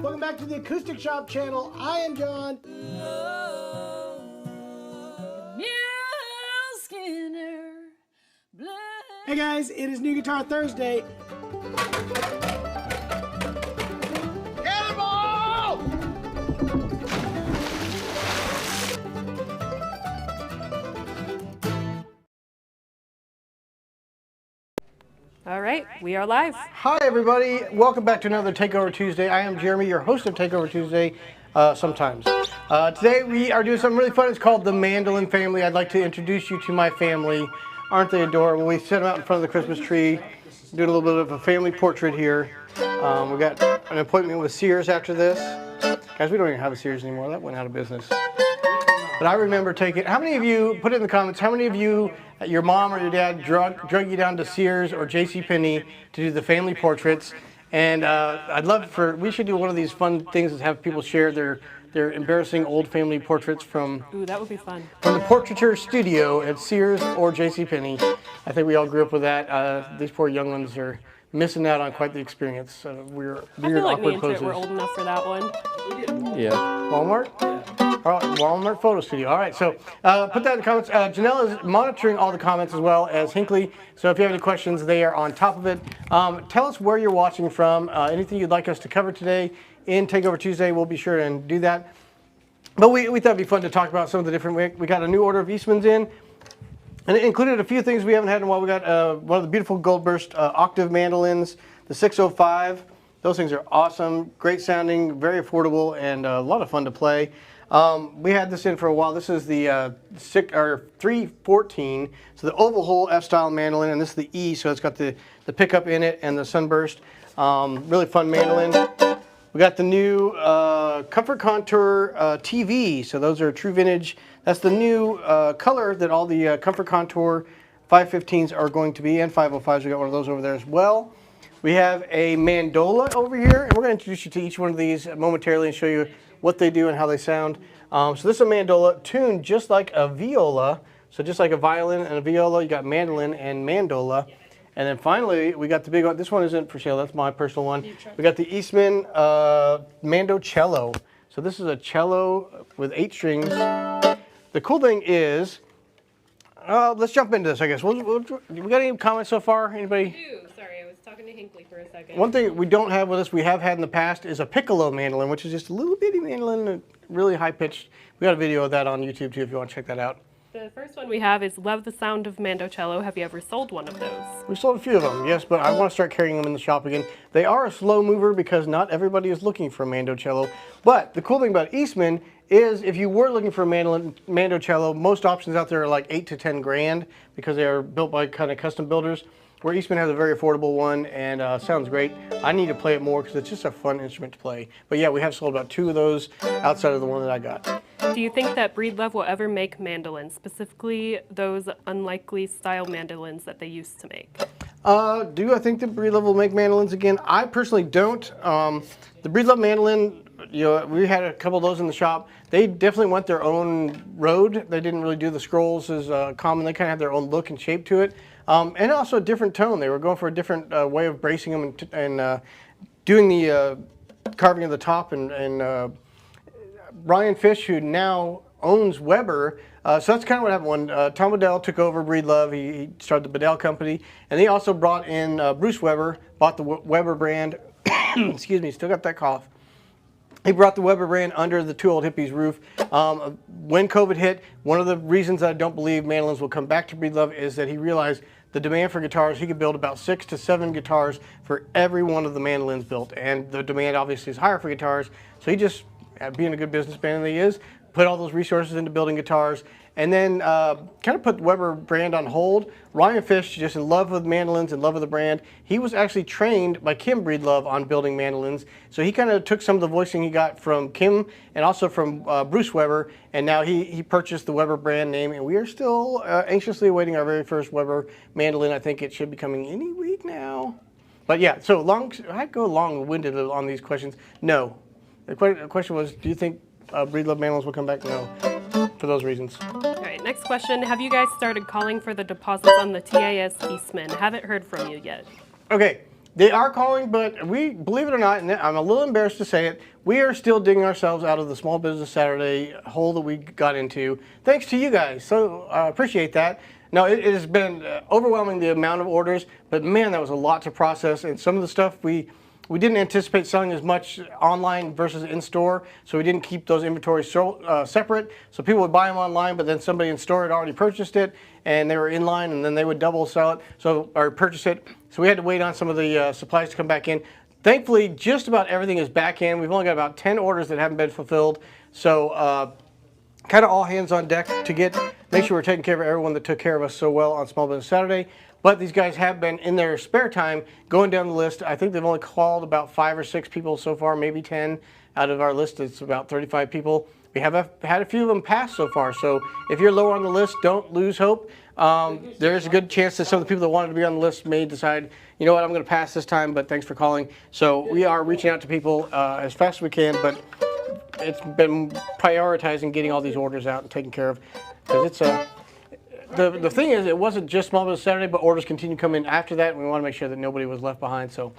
Welcome back to the Acoustic Shop channel. I am John. Hey guys, it is New Guitar Thursday. Cannonball! All right, we are live. Hi everybody, welcome back to another Takeover Tuesday. I am Jeremy, your host of Takeover Tuesday, sometimes. Today we are doing something really fun. It's called the Mandolin family. I'd like to introduce you to my family. Aren't they adorable? We set them out in front of the Christmas tree, doing a little bit of a family portrait here. We got an appointment with Sears after this. Guys, we don't even have a Sears anymore. That went out of business. But I remember taking, how many of you, put it in the comments, how many of you, your mom or your dad drug you down to Sears or JCPenney to do the family portraits? And I'd love we should do one of these fun things that have people share their embarrassing old family portraits from... Ooh, that would be fun. From the portraiture studio at Sears or JCPenney. I think we all grew up with that. These poor young ones are missing out on quite the experience. We're I feel like me and Trent were old enough for that one. Yeah. Walmart? All right, Walmart Photo Studio. All right, so put that in the comments. Janelle is monitoring all the comments as well as Hinckley. So if you have any questions, they are on top of it. Tell us where you're watching from. Anything you'd like us to cover today in Takeover Tuesday, we'll be sure and do that. But we thought it'd be fun to talk about some of the different. We got a new order of Eastmans in, and it included a few things we haven't had in a while. We got one of the beautiful gold burst Octave mandolins, the 605. Those things are awesome, great sounding, very affordable, and a lot of fun to play. We had this in for a while. This is the 314, so the oval hole F-style mandolin, and this is the E, so it's got the pickup in it and the sunburst. Really fun mandolin. We got the new Comfort Contour TV, so those are true vintage. That's the new color that all the Comfort Contour 515s are going to be, and 505s. We got one of those over there as well. We have a Mandola over here, and we're going to introduce you to each one of these momentarily and show you what they do and how they sound. So this is a Mandola tuned just like a viola. So just like a violin and a viola, you got mandolin and mandola. And then finally, we got the big one. This one isn't for sale. That's my personal one. We got the Eastman Mando cello. So this is a cello with 8 strings. The cool thing is, let's jump into this, I guess. We got any comments so far? Anybody? Sorry, I was talking to Hinckley for a second. One thing we don't have with us, we have had in the past, is a piccolo mandolin, which is just a little bitty mandolin, really high pitched. We got a video of that on YouTube too if you want to check that out. The first one we have is Love the Sound of Mandocello. Have you ever sold one of those? We sold a few of them, yes, but I want to start carrying them in the shop again. They are a slow mover because not everybody is looking for a Mandocello. But the cool thing about Eastman is if you were looking for a Mandocello, most options out there are like 8 to 10 grand because they are built by kind of custom builders. Where Eastman has a very affordable one and sounds great. I need to play it more because it's just a fun instrument to play. But yeah, we have sold about 2 of those outside of the one that I got. Do you think that Breedlove will ever make mandolins, specifically those unlikely style mandolins that they used to make? Do I think that Breedlove will make mandolins again? I personally don't. The Breedlove mandolin, you know, we had a couple of those in the shop. They definitely went their own road. They didn't really do the scrolls as common. They kind of had their own look and shape to it. And also a different tone. They were going for a different way of bracing them and doing the carving of the top. And Ryan Fish, who now owns Weber, so that's kind of what happened when Tom Bedell took over Breedlove. He started the Bedell company, and he also brought in Bruce Weber, bought the Weber brand. Excuse me, still got that cough. He brought the Weber brand under the Two Old Hippies roof. When COVID hit, one of the reasons I don't believe mandolins will come back to Breedlove is that he realized the demand for guitars. He could build about 6 to 7 guitars for every one of the mandolins built, and the demand obviously is higher for guitars. So he just, being a good businessman that he is, put all those resources into building guitars, and then kind of put the Weber brand on hold. Ryan Fish, just in love with mandolins, in love with the brand. He was actually trained by Kim Breedlove on building mandolins, so he kind of took some of the voicing he got from Kim and also from Bruce Weber, and now he purchased the Weber brand name, and we are still anxiously awaiting our very first Weber mandolin. I think it should be coming any week now. But yeah, so I go long-winded on these questions. No. The question was, do you think Breedlove mandolins will come back? No, for those reasons. All right, next question. Have you guys started calling for the deposits on the TAS Eastman? Haven't heard from you yet. Okay, they are calling, but we, believe it or not, and I'm a little embarrassed to say it, we are still digging ourselves out of the Small Business Saturday hole that we got into, thanks to you guys. So I appreciate that. No, it has been overwhelming, the amount of orders, but man, that was a lot to process, and some of the stuff we didn't anticipate selling as much online versus in store, so we didn't keep those inventories separate. So people would buy them online, but then somebody in store had already purchased it, and they were in line, and then they would double sell it, or purchase it. So we had to wait on some of the supplies to come back in. Thankfully, just about everything is back in. We've only got about 10 orders that haven't been fulfilled, so kind of all hands on deck to make sure we're taking care of everyone that took care of us so well on Small Business Saturday. But these guys have been, in their spare time, going down the list. I think they've only called about 5 or 6 people so far, maybe 10 out of our list. It's about 35 people. We have had a few of them pass so far. So if you're lower on the list, don't lose hope. There is a good chance that some of the people that wanted to be on the list may decide, you know what, I'm going to pass this time, but thanks for calling. So we are reaching out to people as fast as we can, but it's been prioritizing getting all these orders out and taken care of, because it's the thing is, it wasn't just Small Business Saturday, but orders continue to come in after that, and we want to make sure that nobody was left behind. So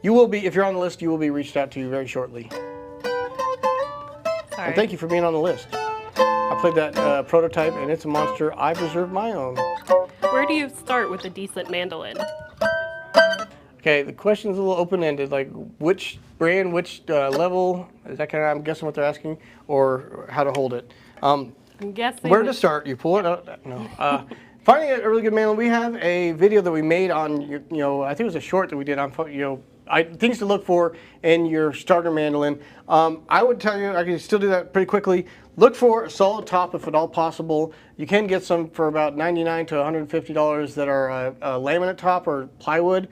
you will be, if you're on the list, you will be reached out to very shortly. Sorry. And thank you for being on the list. I played that prototype, and it's a monster. I've reserved my own. Where do you start with a decent mandolin? Okay, the question's a little open-ended, like which brand, which level, is that kind of, I'm guessing what they're asking, or how to hold it. I'm guessing. Where to start? You pull it out? No. Finding a really good mandolin. We have a video that we made on, I think it was a short that we did on, things to look for in your starter mandolin. I would tell you, I can still do that pretty quickly. Look for a solid top if at all possible. You can get some for about $99 to $150 that are a laminate top or plywood.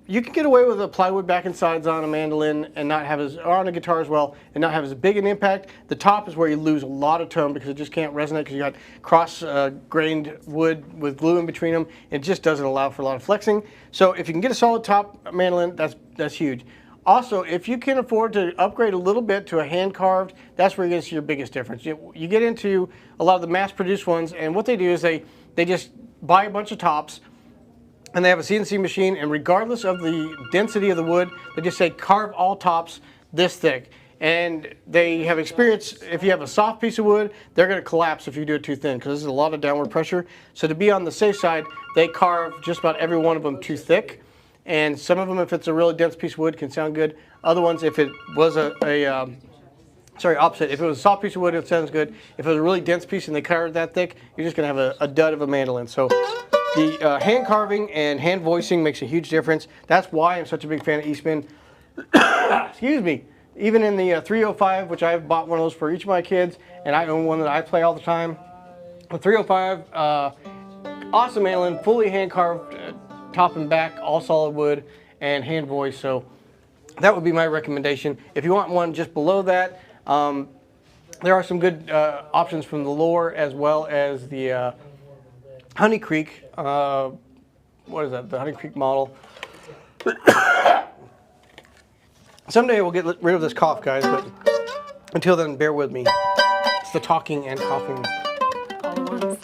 You can get away with a plywood back and sides on a mandolin and not have or on a guitar as well, and not have as big an impact. The top is where you lose a lot of tone because it just can't resonate because you got cross-grained wood with glue in between them. It just doesn't allow for a lot of flexing. So if you can get a solid top mandolin, that's huge. Also, if you can afford to upgrade a little bit to a hand-carved, that's where you're going to see your biggest difference. You get into a lot of the mass-produced ones, and what they do is they just buy a bunch of tops, and they have a CNC machine, and regardless of the density of the wood, they just say carve all tops this thick. And they have experience, if you have a soft piece of wood, they're going to collapse if you do it too thin because there's a lot of downward pressure. So to be on the safe side, they carve just about every one of them too thick. And some of them, if it's a really dense piece of wood, can sound good. Other ones, if it was opposite. If it was a soft piece of wood, it sounds good. If it was a really dense piece and they carved that thick, you're just going to have a dud of a mandolin. So the hand carving and hand voicing makes a huge difference. That's why I'm such a big fan of Eastman. Excuse me. Even in the 305, which I've bought one of those for each of my kids, and I own one that I play all the time. The 305, awesome mandolin, fully hand carved, top and back, all solid wood, and hand voice. So that would be my recommendation. If you want one just below that, there are some good options from the Lore as well as the Honey Creek. What is that? The Honey Creek model. Someday we'll get rid of this cough, guys, but until then, bear with me. It's the talking and coughing. All at once.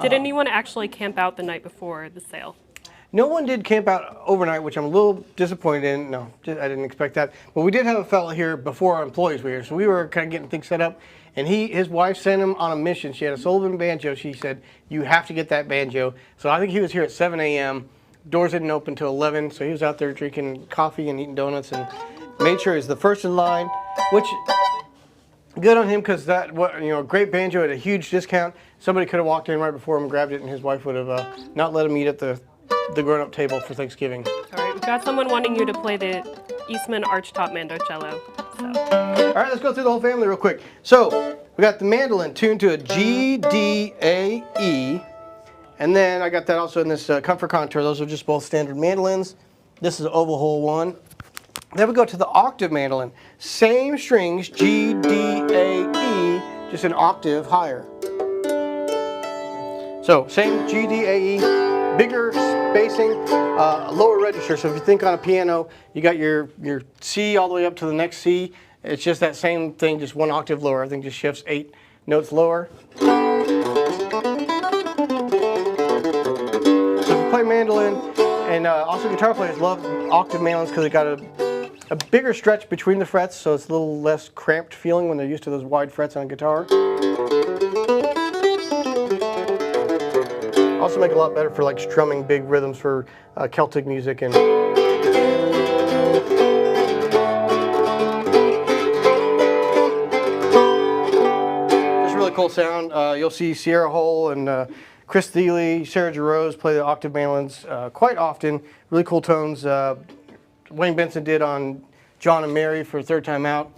Did anyone actually camp out the night before the sale? No one did camp out overnight, which I'm a little disappointed in. No, I didn't expect that. But we did have a fella here before our employees were here, so we were kind of getting things set up. And his wife sent him on a mission. She had a Sullivan banjo. She said, you have to get that banjo. So I think he was here at 7 a.m. Doors didn't open until 11, so he was out there drinking coffee and eating donuts and made sure he's the first in line, which good on him because that, great banjo at a huge discount. Somebody could have walked in right before him and grabbed it, and his wife would have not let him eat at the grown-up table for Thanksgiving. All right, we've got someone wanting you to play the Eastman Archtop Mandocello. So. All right, let's go through the whole family real quick. So We got the mandolin tuned to a G, D, A, E. And then I got that also in this comfort contour. Those are just both standard mandolins. This is an oval hole one. Then we go to the octave mandolin. Same strings, G, D, A, E, just an octave higher. So same G, D, A, E, bigger spacing, lower register. So if you think on a piano, you got your C all the way up to the next C. It's just that same thing, just one octave lower. I think just shifts 8 notes lower. Play mandolin, and also guitar players love octave mandolins because they got a bigger stretch between the frets, so it's a little less cramped feeling when they're used to those wide frets on a guitar. Also make it a lot better for like strumming big rhythms for Celtic music and. Just really cool sound. You'll see Sierra Hull and Chris Thiele, Sarah Jarosz play the octave mandolins quite often. Really cool tones. Wayne Benson did on John and Mary for Third Time Out.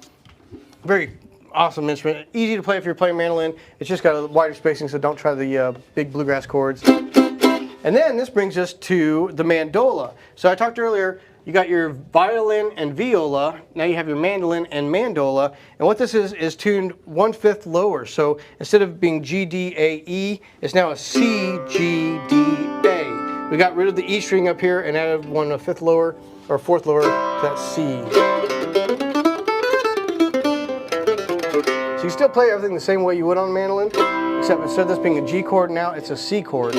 Very awesome instrument. Easy to play if you're playing mandolin. It's just got a wider spacing, so don't try the big bluegrass chords. And then this brings us to the mandola. So I talked earlier, you got your violin and viola. Now you have your mandolin and mandola. And what this is tuned 1/5 lower. So instead of being G, D, A, E, it's now a C, G, D, A. We got rid of the E string up here and added 1/5 lower, or 4th lower, to that C. So you still play everything the same way you would on a mandolin, except instead of this being a G chord, now it's a C chord.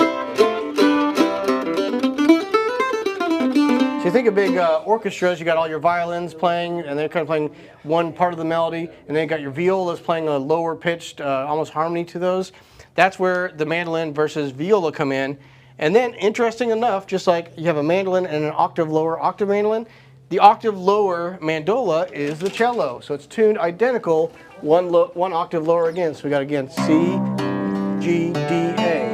So you think of big orchestras, you got all your violins playing, and they're kind of playing one part of the melody, and then you got your violas playing a lower pitched, almost harmony to those. That's where the mandolin versus viola come in. And then, interesting enough, just like you have a mandolin and an octave lower octave mandolin, the octave lower mandola is the cello. So it's tuned identical, one octave lower again. So we got again C, G, D, A.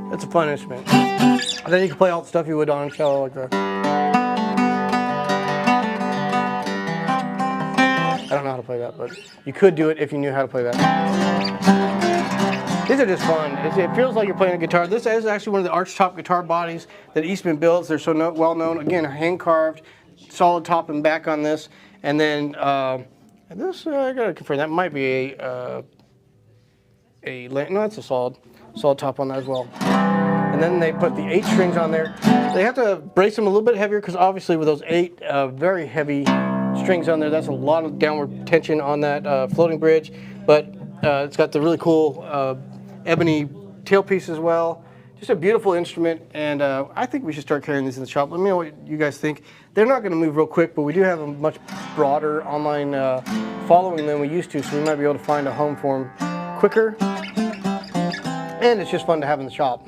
It's a fun instrument. And then you can play all the stuff you would on a cello, like that. I don't know how to play that, but you could do it if you knew how to play that. These are just fun. It feels like you're playing a guitar. This is actually one of the archtop guitar bodies that Eastman builds. They're so well known. Again, hand carved, solid top and back on this. And then this, I gotta confirm, that might be no, it's a solid top on that as well. And then they put the 8 strings on there. They have to brace them a little bit heavier because obviously with those 8 very heavy strings on there, that's a lot of downward tension on that floating bridge. But it's got the really cool ebony tailpiece as well. Just a beautiful instrument, and I think we should start carrying these in the shop. Let me know what you guys think. They're not going to move real quick, but we do have a much broader online following than we used to, so we might be able to find a home for them quicker. And it's just fun to have in the shop.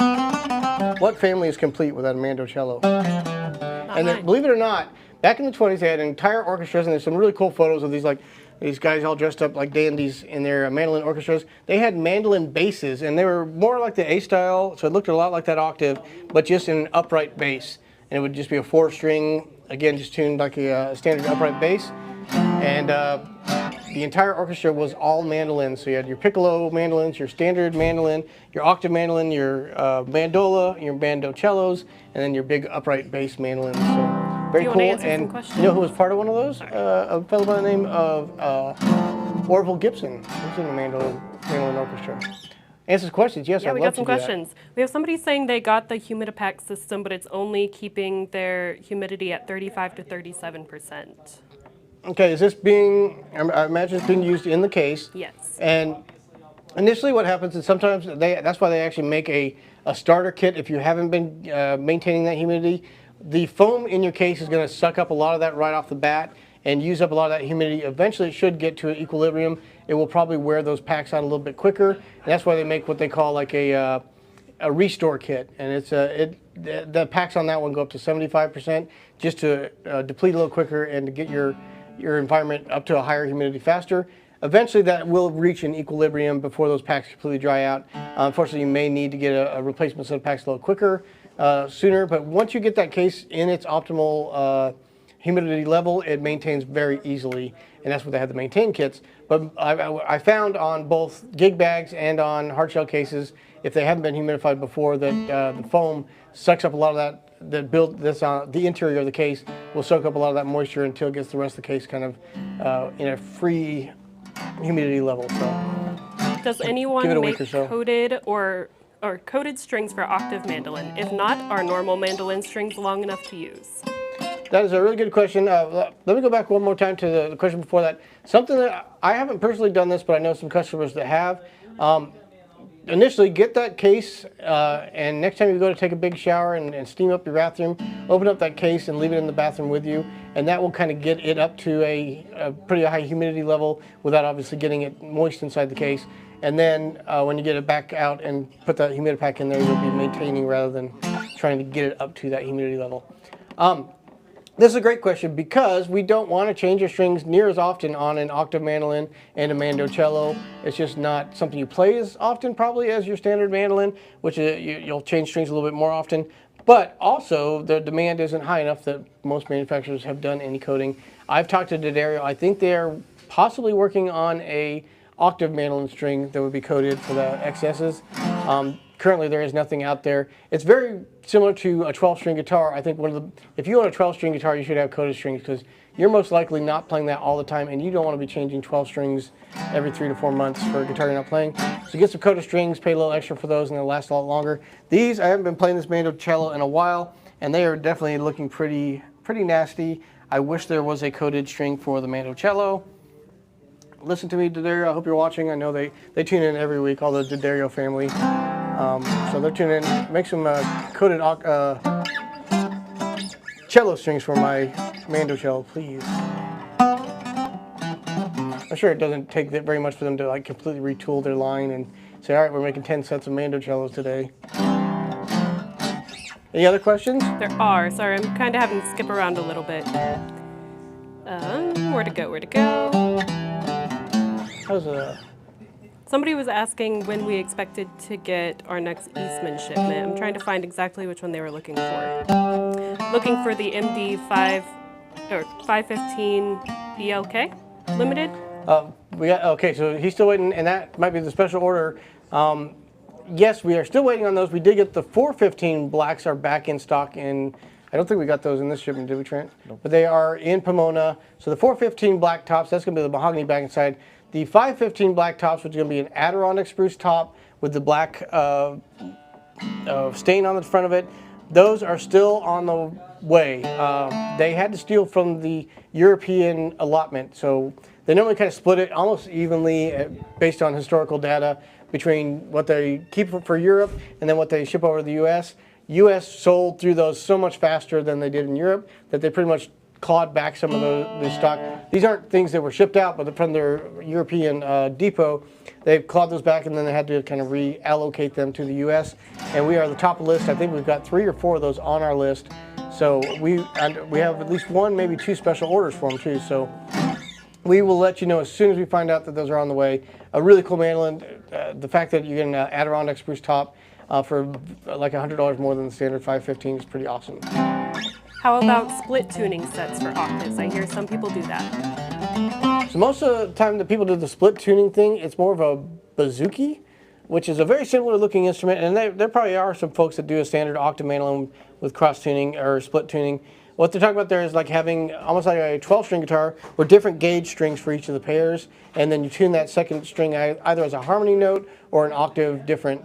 What family is complete without a mandocello? And then, believe it or not, back in the 20s, they had entire orchestras, and there's some really cool photos of these guys all dressed up like dandies in their mandolin orchestras. They had mandolin basses, and they were more like the A style, so it looked a lot like that octave, but just in an upright bass. And it would just be a 4-string, again, just tuned like a standard upright bass. And the entire orchestra was all mandolins. So you had your piccolo mandolins, your standard mandolin, your octave mandolin, your mandola, your bandocellos, and then your big upright bass mandolins. So very cool. And you know who was part of one of those? A fellow by the name of Orville Gibson. He was in the mandolin orchestra. Answers questions. Yes, yeah, I'd we love got some to do questions. We have somebody saying they got the humidipack system, but it's only keeping their humidity at 35 to 37%. Okay, is this being, I imagine it's being used in the case. Yes. And initially what happens is sometimes that's why they actually make a starter kit if you haven't been maintaining that humidity. The foam in your case is going to suck up a lot of that right off the bat and use up a lot of that humidity. Eventually it should get to an equilibrium. It will probably wear those packs out a little bit quicker. And that's why they make what they call like a restore kit. And it's the packs on that one go up to 75% just to deplete a little quicker and to get your environment up to a higher humidity faster. Eventually that will reach an equilibrium before those packs completely dry out. Unfortunately, you may need to get a replacement set of packs a little quicker, sooner, but once you get that case in its optimal humidity level, it maintains very easily, and that's what they have the maintain kits. But I found on both gig bags and on hard shell cases, if they haven't been humidified before, that the foam sucks up a lot of that. The interior of the case will soak up a lot of that moisture until it gets the rest of the case kind of in a free humidity level. So does anyone make coated or coated strings for octave mandolin? If not, are normal mandolin strings long enough to use? That is a really good question. Let me go back one more time to the question before that. Something that I haven't personally done this, but I know some customers that have. Initially, get that case, and next time you go to take a big shower and steam up your bathroom, open up that case and leave it in the bathroom with you, and that will kind of get it up to a pretty high humidity level without obviously getting it moist inside the case. And then when you get it back out and put that humidipack in there, you'll be maintaining rather than trying to get it up to that humidity level. This is a great question because we don't want to change your strings near as often on an octave mandolin and a mando cello. It's just not something you play as often probably as your standard mandolin, which you'll change strings a little bit more often. But also the demand isn't high enough that most manufacturers have done any coating. I've talked to D'Addario. I think they're possibly working on a octave mandolin string that would be coated for the XSs. Currently, there is nothing out there. It's very similar to a 12-string guitar. I think if you own a 12-string guitar, you should have coated strings because you're most likely not playing that all the time, and you don't want to be changing 12 strings every 3 to 4 months for a guitar you're not playing. So get some coated strings, pay a little extra for those, and they'll last a lot longer. These, I haven't been playing this mando cello in a while, and they are definitely looking pretty nasty. I wish there was a coated string for the mando cello. Listen to me, D'Addario. I hope you're watching. I know they tune in every week, all the D'Addario family. So they're tuning in. Make some coated cello strings for my mando cello, please. I'm sure it doesn't take very much for them to like completely retool their line and say, all right, we're making 10 sets of mando cellos today. Any other questions? There are. Sorry, I'm kind of having to skip around a little bit. Where to go? How's Somebody was asking when we expected to get our next Eastman shipment. I'm trying to find exactly which one they were looking for. Looking for the MD 515 BLK Limited. Okay, so he's still waiting, and that might be the special order. Yes, we are still waiting on those. We did get the 415 blacks are back in stock in. I don't think we got those in this shipment, did we, Trent? Nope. But they are in Pomona. So the 415 black tops, that's going to be the mahogany back inside. The 515 black tops, which is going to be an Adirondack spruce top with the black stain on the front of it, those are still on the way. They had to steal from the European allotment, so they normally kind of split it almost evenly based on historical data between what they keep for Europe and then what they ship over to the U.S. U.S. sold through those so much faster than they did in Europe that they pretty much clawed back some of the stock. These aren't things that were shipped out, but from their European depot, they've clawed those back and then they had to kind of reallocate them to the U.S. And we are the top of the list. I think we've got 3 or 4 of those on our list. So we have at least 1, maybe 2 special orders for them too. So we will let you know as soon as we find out that those are on the way. A really cool mandolin. The fact that you get an Adirondack spruce top for like $100 more than the standard 515 is pretty awesome. How about split tuning sets for octaves? I hear some people do that. So most of the time that people do the split tuning thing, it's more of a bouzouki, which is a very similar looking instrument, and there probably are some folks that do a standard octave mandolin with cross tuning or split tuning. What they're talking about there is like having almost like a 12-string guitar with different gauge strings for each of the pairs, and then you tune that second string either as a harmony note or an octave different.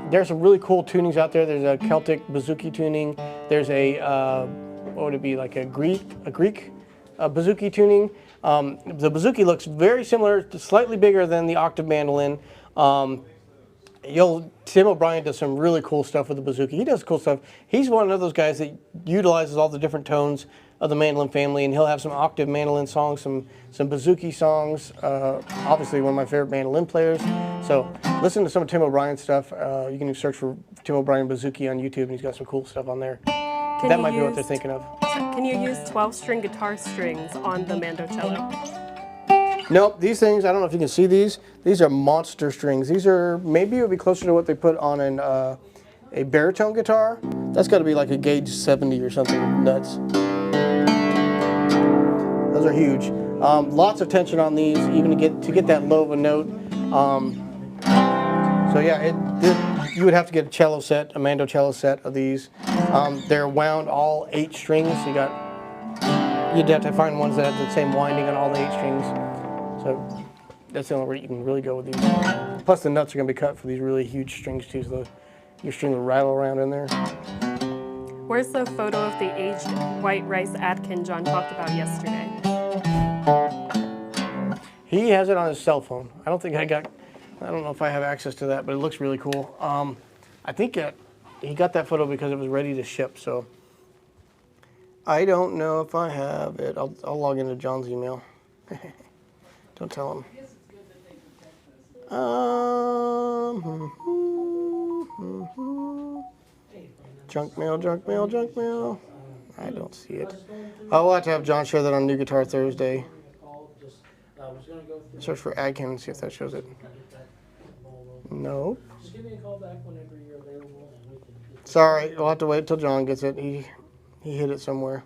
There's some really cool tunings out there. There's a Celtic bouzouki tuning. There's a what would it be, like a Greek bouzouki tuning. The bouzouki looks very similar, slightly bigger than the Octave mandolin. Tim O'Brien does some really cool stuff with the bouzouki. He does cool stuff. He's one of those guys that utilizes all the different tones of the mandolin family, and he'll have some Octave mandolin songs, some bouzouki songs. Obviously, one of my favorite mandolin players. So listen to some of Tim O'Brien's stuff. You can search for Tim O'Brien bouzouki on YouTube, and he's got some cool stuff on there. That might be what they're thinking of. Can you use 12-string guitar strings on the mandocello? Nope, these things, I don't know if you can see these. These are monster strings. These are, maybe it would be closer to what they put on a baritone guitar. That's got to be like a gauge 70 or something nuts. Those are huge. Lots of tension on these, even to get that low of a note. So yeah, you would have to get a cello set, a Mandocello set of these. They're wound all 8 strings. You'd have to find ones that have the same winding on all the 8 strings. So that's the only way you can really go with these. Plus the nuts are going to be cut for these really huge strings too, so your string will rattle around in there. Where's the photo of the aged white rice Atkin John talked about yesterday? He has it on his cell phone. I don't know if I have access to that, but it looks really cool. I think he got that photo because it was ready to ship, so I don't know if I have it. I'll log into John's email. Don't tell him. Junk mail, junk mail, junk mail. I don't see it. I'll have to have John share that on New Guitar Thursday. Search for Adkin and see if that shows it. Nope. Just give me a call back whenever you're available. Sorry, we'll have to wait till John gets it. He hid it somewhere.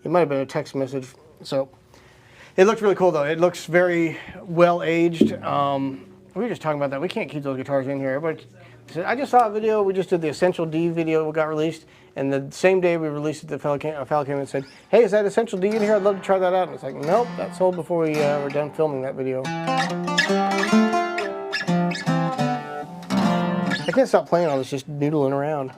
It might have been a text message. So it looks really cool though. It looks very well aged. We were just talking about that. We can't keep those guitars in here. Everybody said, I just saw a video. We just did the Essential D video. Got released, and the same day we released it, the fellow came and said, "Hey, is that Essential D in here? I'd love to try that out." And it's like, nope, that sold before we were done filming that video. I can't stop playing all this, just noodling around.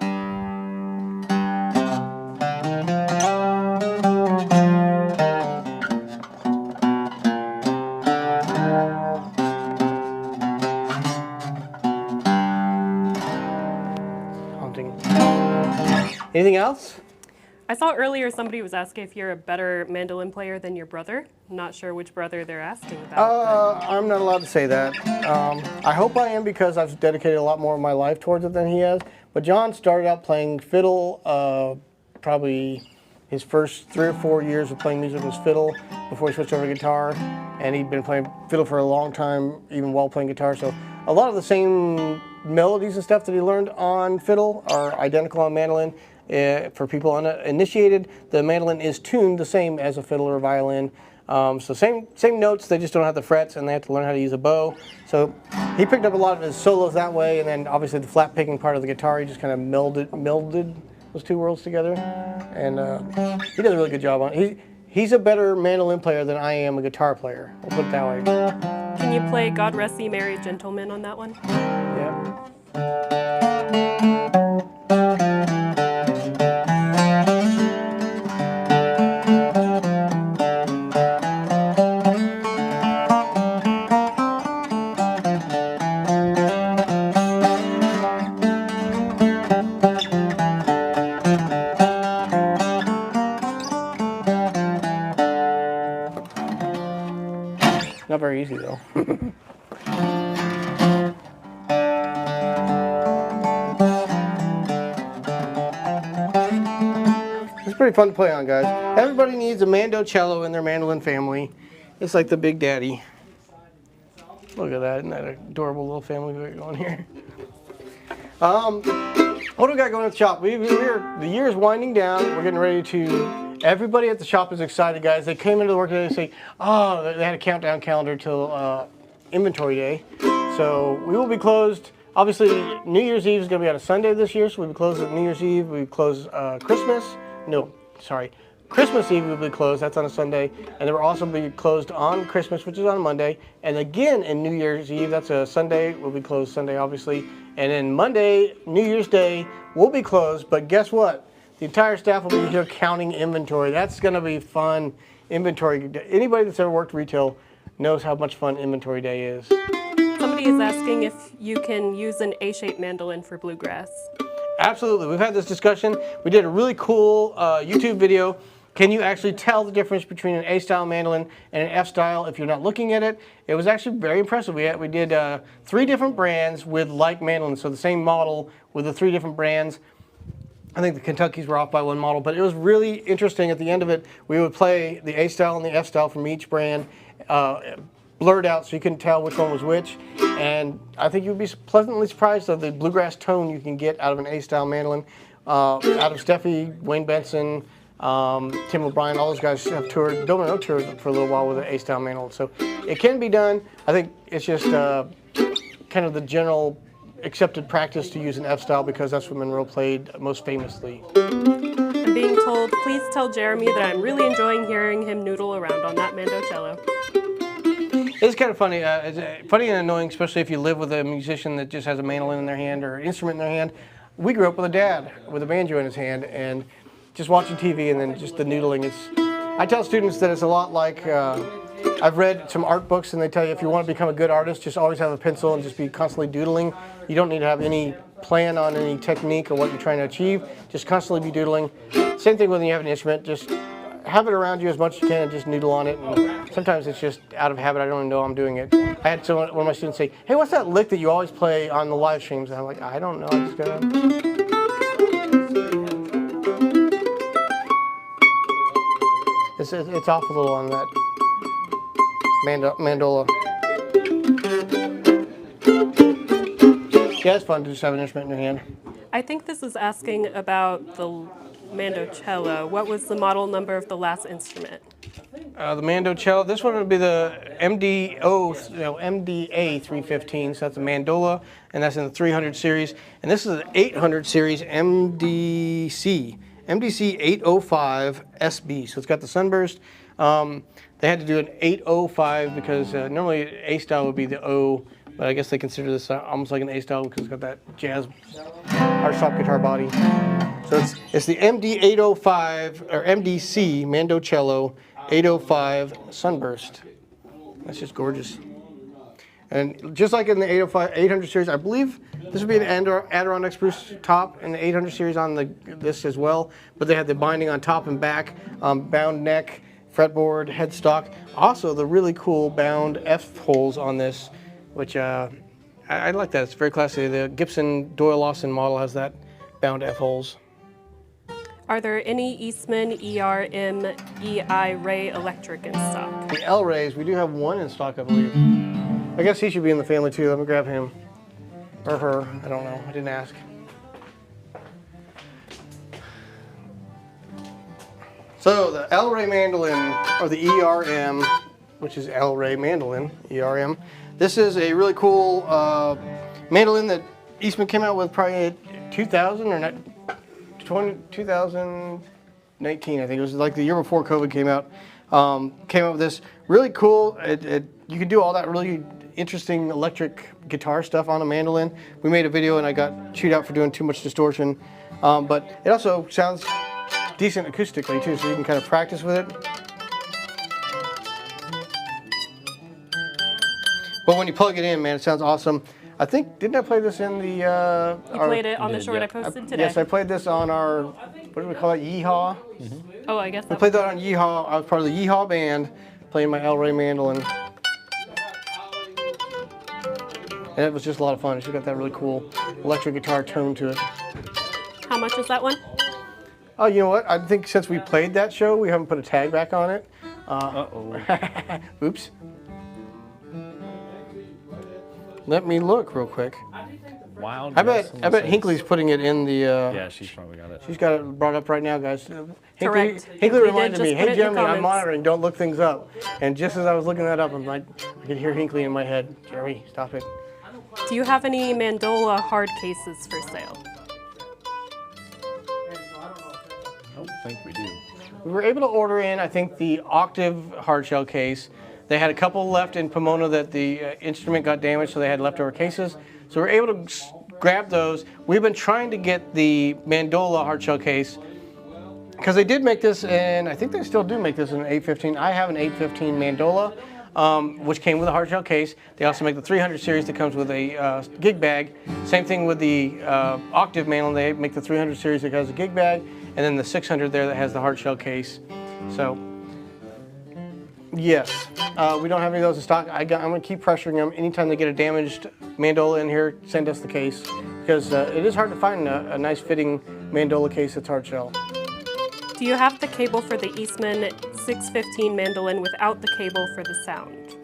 Anything else? I saw earlier somebody was asking if you're a better mandolin player than your brother. I'm not sure which brother they're asking about. I'm not allowed to say that. I hope I am because I've dedicated a lot more of my life towards it than he has. But John started out playing fiddle, probably his first 3 or 4 years of playing music was fiddle before he switched over to guitar. And he'd been playing fiddle for a long time, even while playing guitar. So a lot of the same melodies and stuff that he learned on fiddle are identical on mandolin. For people uninitiated, the mandolin is tuned the same as a fiddle or a violin. So same notes, they just don't have the frets, and they have to learn how to use a bow. So he picked up a lot of his solos that way, and then obviously the flat picking part of the guitar, he just kind of melded those two worlds together. And he does a really good job on it. He's a better mandolin player than I am a guitar player. I'll put it that way. Can you play God Rest Ye Merry Gentlemen on that one? Yeah. Not very easy though. It's pretty fun to play on, guys. Everybody needs a Mandocello in their mandolin family. It's like the big daddy. Look at that, isn't that an adorable little family we got going here? What do we got going at the shop? The year is winding down. We're getting ready to. Everybody at the shop is excited, guys. They came into the work today and say, oh, they had a countdown calendar till inventory day. So we will be closed. Obviously, New Year's Eve is going to be on a Sunday this year, so we'll be closed at New Year's Eve. We close Christmas. No, sorry. Christmas Eve will be closed. That's on a Sunday. And then we'll also be closed on Christmas, which is on a Monday. And again, in New Year's Eve, that's a Sunday. We'll be closed Sunday, obviously. And then Monday, New Year's Day, we'll be closed. But guess what? The entire staff will be here counting inventory. That's going to be fun. inventory. Anybody that's ever worked retail knows how much fun inventory day is. Somebody is asking if you can use an A-shaped mandolin for bluegrass. Absolutely, we've had this discussion. We did a really cool YouTube video. Can you actually tell the difference between an A-style mandolin and an F-style if you're not looking at it? It was actually very impressive. We did 3 different brands with like mandolins, so the same model with the 3 different brands. I think the Kentuckys were off by 1 model, but it was really interesting. At the end of it, we would play the A-style and the F-style from each brand, blurred out so you couldn't tell which one was which. And I think you'd be pleasantly surprised of the bluegrass tone you can get out of an A-style mandolin. Out of Steffi, Wayne Benson, Tim O'Brien, all those guys have toured. Domino toured for a little while with an A-style mandolin. So it can be done. I think it's just kind of the general accepted practice to use an F-style because that's what Monroe played most famously. I'm being told, please tell Jeremy that I'm really enjoying hearing him noodle around on that mandocello. It's kind of funny. It's funny and annoying, especially if you live with a musician that just has a mandolin in their hand or an instrument in their hand. We grew up with a dad with a banjo in his hand and just watching TV and then just the noodling. I tell students that it's a lot like, I've read some art books and they tell you if you want to become a good artist, just always have a pencil and just be constantly doodling. You don't need to have any plan on any technique or what you're trying to achieve. Just constantly be doodling. Same thing when you have an instrument. Just have it around you as much as you can and just noodle on it. And sometimes it's just out of habit. I don't even know I'm doing it. I had one of my students say, hey, what's that lick that you always play on the live streams? And I'm like, I don't know. I just gotta... It's off a little on that Mandola. Yeah, it's fun to just have an instrument in your hand. I think this is asking about the mandocello. What was the model number of the last instrument? The Mandocello, this one would be the MDA 315, so that's a Mandola, and that's in the 300 series. And this is an 800 series MDC 805 SB, so it's got the sunburst. They had to do an 805 because normally A-style would be the O, but I guess they consider this almost like an A-style because it's got that jazz, our shop guitar body. So it's the MD 805 or MDC Mandocello 805 Sunburst. That's just gorgeous. And just like in the 800 series, I believe this would be an Adirondack spruce top in the 800 series on this as well. But they had the binding on top and back, bound neck, fretboard, headstock. Also the really cool bound F holes on this, which I like that. It's very classy. The Gibson Doyle Lawson model has that bound F holes. Are there any Eastman ERM EI Ray electric in stock? The L Rays, we do have one in stock, I believe. I guess he should be in the family too. Let me grab him. Or her. I don't know. I didn't ask. So the L Ray mandolin, or the ERM, which is L Ray mandolin, ERM. This is a really cool mandolin that Eastman came out with probably 2000 or 2019, I think. It was like the year before COVID came out. Came up with this really cool. You can do all that really interesting electric guitar stuff on a mandolin. We made a video and I got chewed out for doing too much distortion. But it also sounds decent acoustically too, so you can kind of practice with it. But when you plug it in, man, it sounds awesome. I think, didn't I play this in the... You played it on the short I posted today. Yes, I played this on our, what do we call it, Yeehaw? Mm-hmm. Oh, I guess we played that on Yeehaw. I was part of the Yeehaw band, playing my L Ray mandolin. And it was just a lot of fun. It's got that really cool electric guitar tone to it. How much was that one? Oh, you know what? I think since we played that show, we haven't put a tag back on it. Oops. Let me look real quick. Wild. I bet Hinckley's putting it in the... yeah, she's probably got it. She's got it brought up right now, guys. Correct. Hinckley reminded me, just put hey it in the Jeremy, I'm comments. monitoring, don't look things up. And just as I was looking that up, I'm like, I could hear Hinckley in my head. Jeremy, stop it. Do you have any Mandola hard cases for sale? I don't think we do. We were able to order in, I think, the Octave hardshell case. They had a couple left in Pomona that the instrument got damaged, so they had leftover cases. So we were able to grab those. We've been trying to get the Mandola hardshell case because they did make this, and I think they still do make this in an 815. I have an 815 Mandola, which came with a hard shell case. They also make the 300 series that comes with a gig bag. Same thing with the Octave mandolin. They make the 300 series that has a gig bag, and then the 600 there that has the hard shell case. So, yes, we don't have any of those in stock. I'm going to keep pressuring them. Anytime they get a damaged mandola in here, send us the case, because it is hard to find a nice fitting mandola case that's hard shell. Do you have the cable for the Eastman 615 mandolin without the cable for the sound?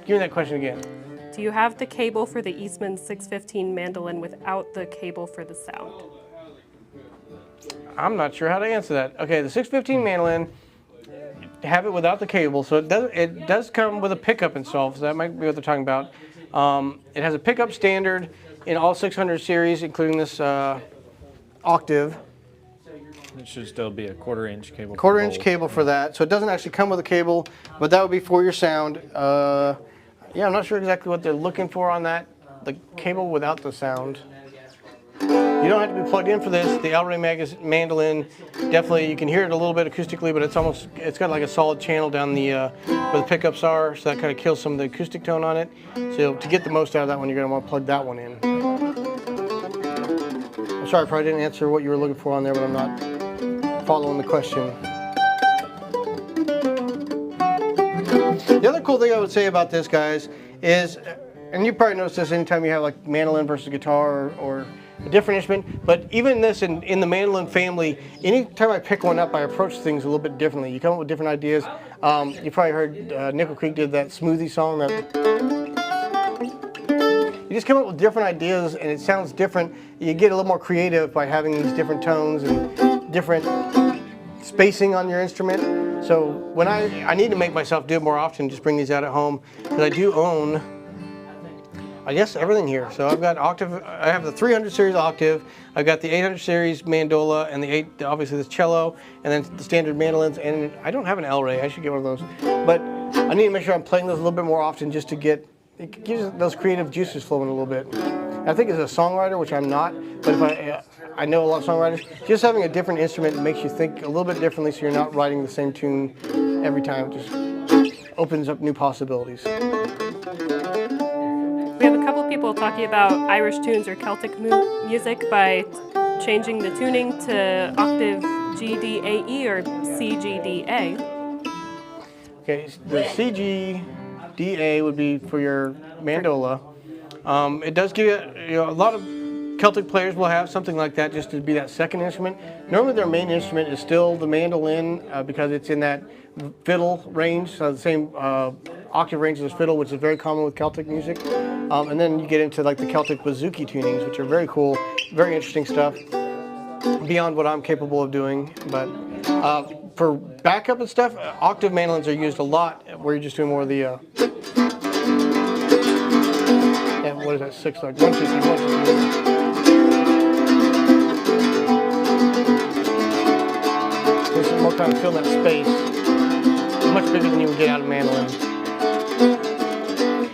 Give me that question again. Do you have the cable for the Eastman 615 mandolin without the cable for the sound? I'm not sure how to answer that. Okay, the 615 mandolin, have it without the cable, so it does come with a pickup installed, so that might be what they're talking about. It has a pickup standard in all 600 series, including this Octave. It should still be a quarter-inch cable. Quarter-inch cable for that, so it doesn't actually come with a cable, but that would be for your sound. Yeah, I'm not sure exactly what they're looking for on that, the cable without the sound. You don't have to be plugged in for this. The El-Rey mandolin, definitely you can hear it a little bit acoustically, but it's got like a solid channel down the where the pickups are, so that kind of kills some of the acoustic tone on it. So to get the most out of that one, you're going to want to plug that one in. I'm sorry, I probably didn't answer what you were looking for on there, but I'm not following the question. The other cool thing I would say about this, guys, is, and you probably notice this anytime you have like mandolin versus guitar or a different instrument, but even this in the mandolin family, anytime I pick one up, I approach things a little bit differently. You come up with different ideas. You probably heard Nickel Creek did that Smoothie song. You just come up with different ideas and it sounds different. You get a little more creative by having these different tones and different spacing on your instrument. So when I need to make myself do it more often, just bring these out at home, because I do own, I guess, everything here. So I've got Octave, I have the 300 series Octave, I've got the 800 series Mandola, and obviously this cello, and then the standard mandolins, and I don't have an El-Rey, I should get one of those. But I need to make sure I'm playing those a little bit more often just to get, it gives those creative juices flowing a little bit. I think as a songwriter, which I'm not, but if I know a lot of songwriters, just having a different instrument makes you think a little bit differently, so you're not writing the same tune every time. It just opens up new possibilities. We have a couple people talking about Irish tunes or Celtic music by changing the tuning to octave G, D, A, E or C, G, D, A. Okay, the C, G, D, A would be for your mandola. It does give you, a lot of Celtic players will have something like that just to be that second instrument. Normally their main instrument is still the mandolin because it's in that fiddle range, so the same octave range as fiddle, which is very common with Celtic music. And then you get into like the Celtic bouzouki tunings, which are very cool, very interesting stuff, beyond what I'm capable of doing. But for backup and stuff, octave mandolins are used a lot where you're just doing more of the what is that, 6 like 150, 150. There's more time to fill that space. Much bigger than you would get out of mandolin.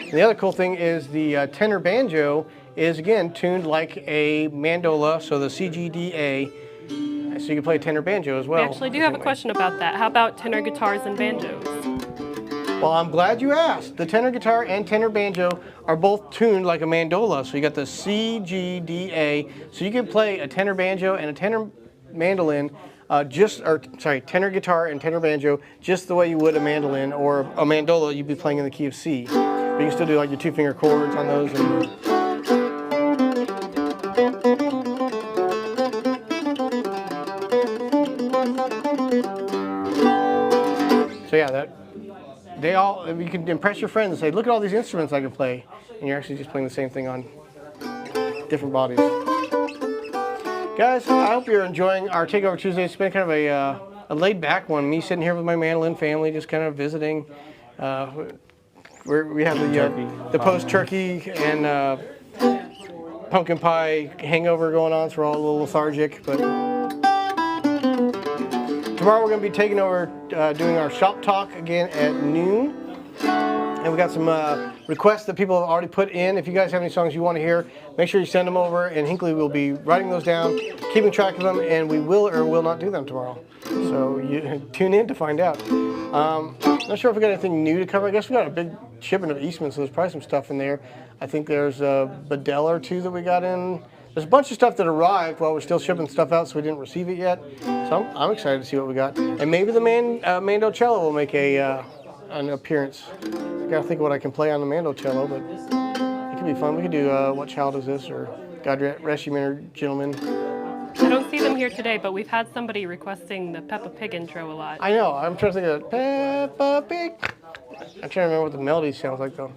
And the other cool thing is the tenor banjo is again tuned like a mandola, so the CGDA, so you can play tenor banjo as well. We actually do have a question about that. How about tenor guitars and banjos? Well, I'm glad you asked. The tenor guitar and tenor banjo are both tuned like a mandola. So you got the C, G, D, A. So you can play a tenor banjo and a tenor mandolin, tenor guitar and tenor banjo just the way you would a mandolin or a mandola. You'd be playing in the key of C. But you can still do like your 2-finger chords on those. So yeah, you can impress your friends and say, look at all these instruments I can play. And you're actually just playing the same thing on different bodies. Guys, I hope you're enjoying our Takeover Tuesday. It's been kind of a laid back one. Me sitting here with my mandolin family, just kind of visiting. We have the post-turkey and pumpkin pie hangover going on, so we're all a little lethargic. But tomorrow we're going to be taking over doing our shop talk again at noon. And we got some requests that people have already put in. If you guys have any songs you want to hear, make sure you send them over, and Hinckley will be writing those down, keeping track of them, and we will or will not do them tomorrow. So you tune in to find out. Not sure if we got anything new to cover. I guess we got a big shipment of Eastman, so there's probably some stuff in there. I think there's a Badella or two that we got in. There's a bunch of stuff that arrived while we're still shipping stuff out, so we didn't receive it yet. So I'm excited to see what we got. And maybe the Mandocello will make an appearance. I gotta think of what I can play on the Mandocello, but it could be fun. We could do What Child Is This, or God Rest You Men or Gentlemen. I don't see them here today, but we've had somebody requesting the Peppa Pig intro a lot. I know. I'm trying to think of Peppa Pig. I'm trying to remember what the melody sounds like though.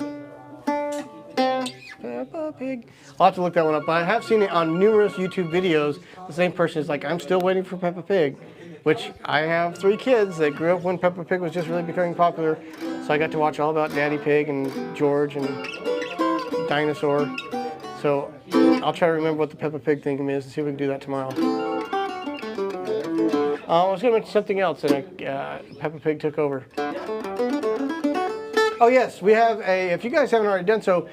Peppa Pig. I'll have to look that one up. But I have seen it on numerous YouTube videos. The same person is like, I'm still waiting for Peppa Pig. Which I have 3 kids that grew up when Peppa Pig was just really becoming popular. So I got to watch all about Daddy Pig and George and Dinosaur. So I'll try to remember what the Peppa Pig thing is and see if we can do that tomorrow. I was going to mention something else, and Peppa Pig took over. Oh yes, we have if you guys haven't already done so,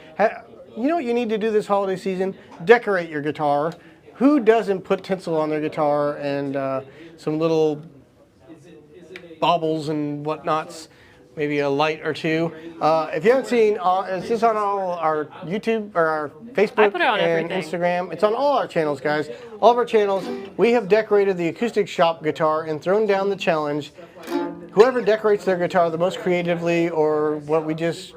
you know what you need to do this holiday season? Decorate your guitar. Who doesn't put tinsel on their guitar and some little baubles and whatnots? Maybe a light or two. If you haven't seen, it's just on all our YouTube or our Facebook and Instagram. It's on all our channels, guys. All of our channels. We have decorated the Acoustic Shoppe guitar and thrown down the challenge. Whoever decorates their guitar the most creatively, or what we just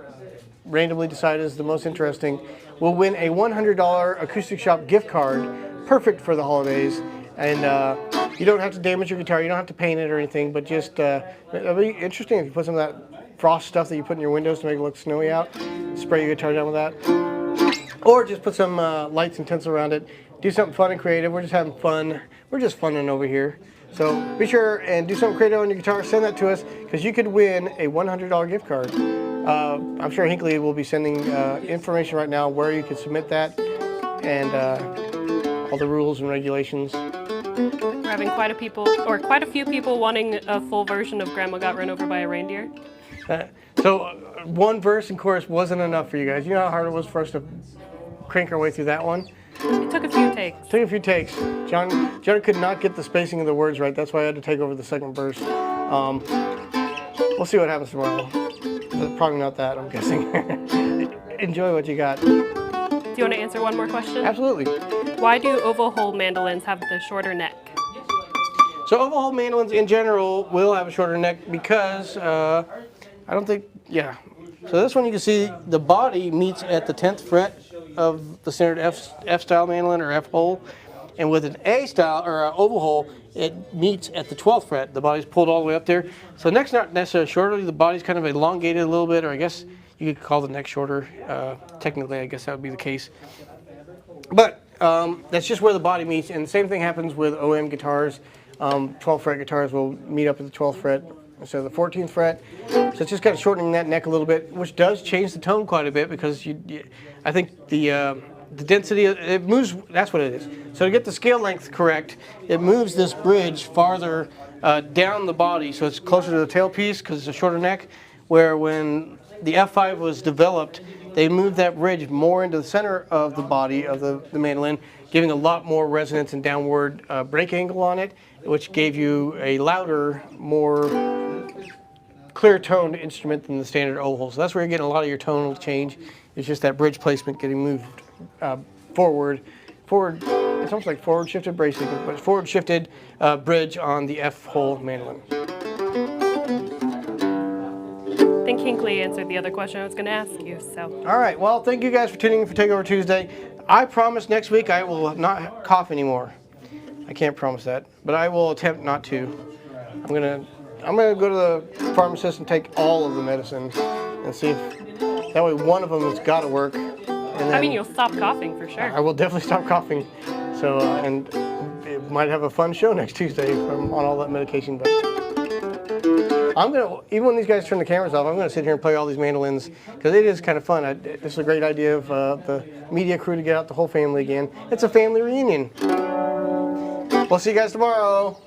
randomly decide is the most interesting, will win a $100 Acoustic Shoppe gift card, perfect for the holidays. And you don't have to damage your guitar, you don't have to paint it or anything, but just, it'll be interesting if you put some of that frost stuff that you put in your windows to make it look snowy out, spray your guitar down with that. Or just put some lights and tinsel around it. Do something fun and creative. We're just having fun. We're just funning over here. So be sure and do something creative on your guitar. Send that to us, because you could win a $100 gift card. I'm sure Hinckley will be sending information right now where you can submit that, and all the rules and regulations. We're having quite a few people wanting a full version of Grandma Got Run Over by a Reindeer. So one verse and chorus wasn't enough for you guys. You know how hard it was for us to crank our way through that one? It took a few takes. Took a few takes. John could not get the spacing of the words right. That's why I had to take over the second verse. We'll see what happens tomorrow. Probably not that, I'm guessing. Enjoy what you got. Do you want to answer one more question? Absolutely. Why do oval hole mandolins have the shorter neck? So oval hole mandolins in general will have a shorter neck because, I don't think, yeah. So this one you can see the body meets at the 10th fret of the standard F style mandolin or F hole. And with an A style or an oval hole, it meets at the 12th fret. The body's pulled all the way up there. So the neck's not necessarily shorter, the body's kind of elongated a little bit, or I guess you could call the neck shorter. Technically, I guess that would be the case. But that's just where the body meets, and the same thing happens with OM guitars. 12th fret guitars will meet up at the 12th fret instead of the 14th fret. So it's just kind of shortening that neck a little bit, which does change the tone quite a bit, because I think the density, it moves, that's what it is. So to get the scale length correct, it moves this bridge farther down the body, so it's closer to the tailpiece because it's a shorter neck, where when the F5 was developed, they moved that bridge more into the center of the body of the mandolin, giving a lot more resonance and downward break angle on it, which gave you a louder, more clear-toned instrument than the standard oval. So that's where you're getting a lot of your tonal change. It's just that bridge placement getting moved forward. It's almost like forward shifted bracing, but it's forward shifted bridge on the F hole mandolin. I think Hinckley answered the other question I was going to ask you. So. All right. Well, thank you guys for tuning in for Takeover Tuesday. I promise next week I will not cough anymore. I can't promise that, but I will attempt not to. I'm gonna go to the pharmacist and take all of the medicines and see if that way one of them has got to work. And then I mean, you'll stop coughing for sure. I will definitely stop coughing. So and it might have a fun show next Tuesday if I'm on all that medication. But I'm gonna, even when these guys turn the cameras off, I'm gonna sit here and play all these mandolins because it is kind of fun. This is a great idea of the media crew to get out the whole family again. It's a family reunion. We'll see you guys tomorrow.